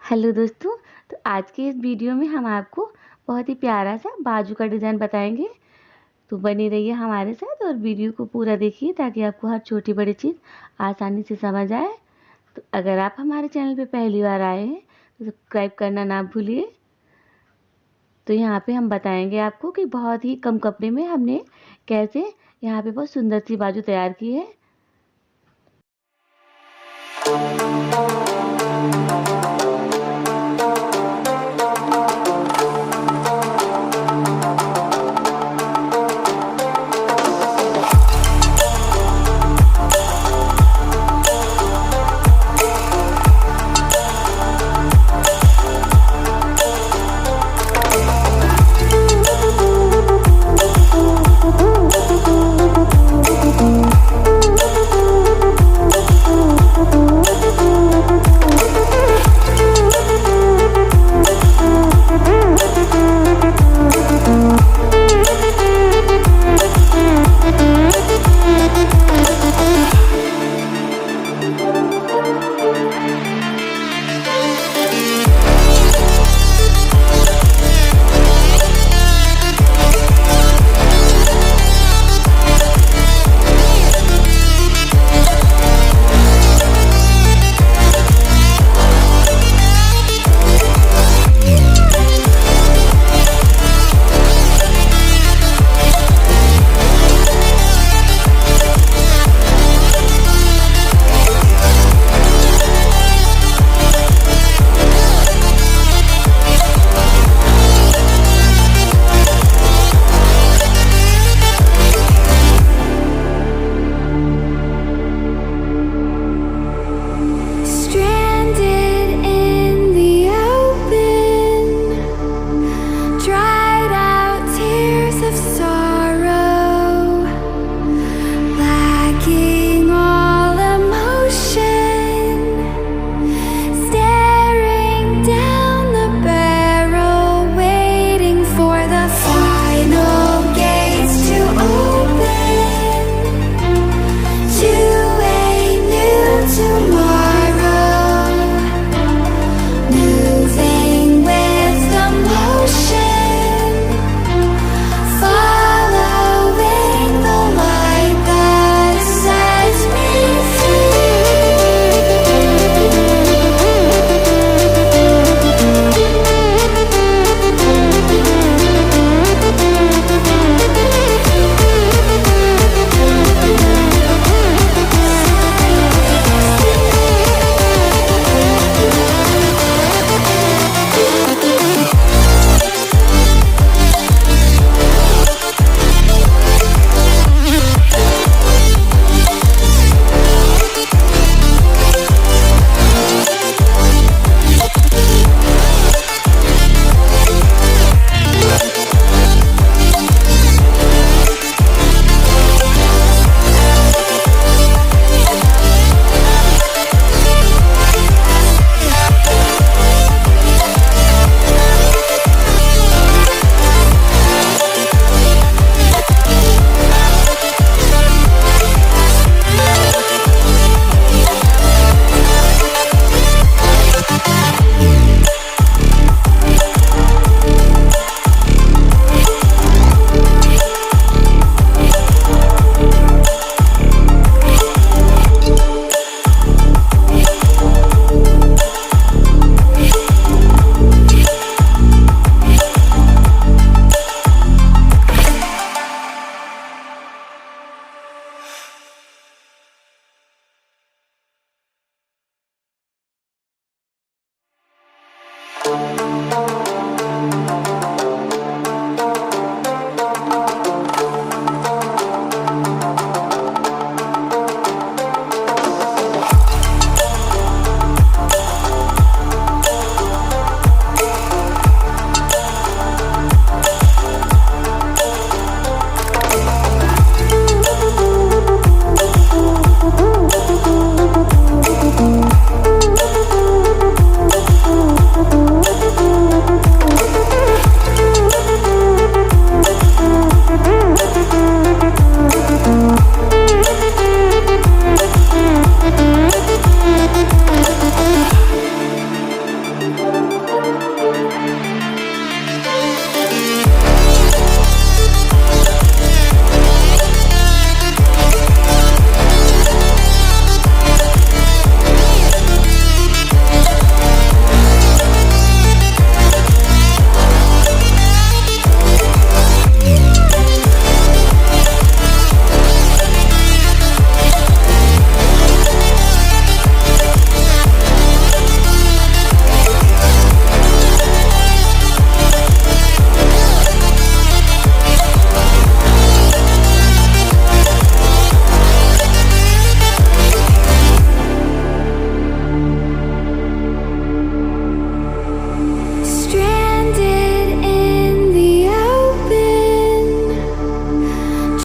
Hello दोस्तों। तो आज के इस वीडियो में हम आपको बहुत ही प्यारा सा बाजू का डिज़ाइन बताएंगे। तो बनी रहिए हमारे साथ और वीडियो को पूरा देखिए ताकि आपको हर छोटी बड़ी चीज़ आसानी से समझ आए। तो अगर आप हमारे चैनल पे पहली बार आए हैं तो सब्सक्राइब करना ना भूलिए। तो यहाँ पे हम बताएंगे आपको कि बहुत ही कम कपड़े में हमने कैसे यहाँ पे बहुत सुंदर सी बाजू तैयार की है।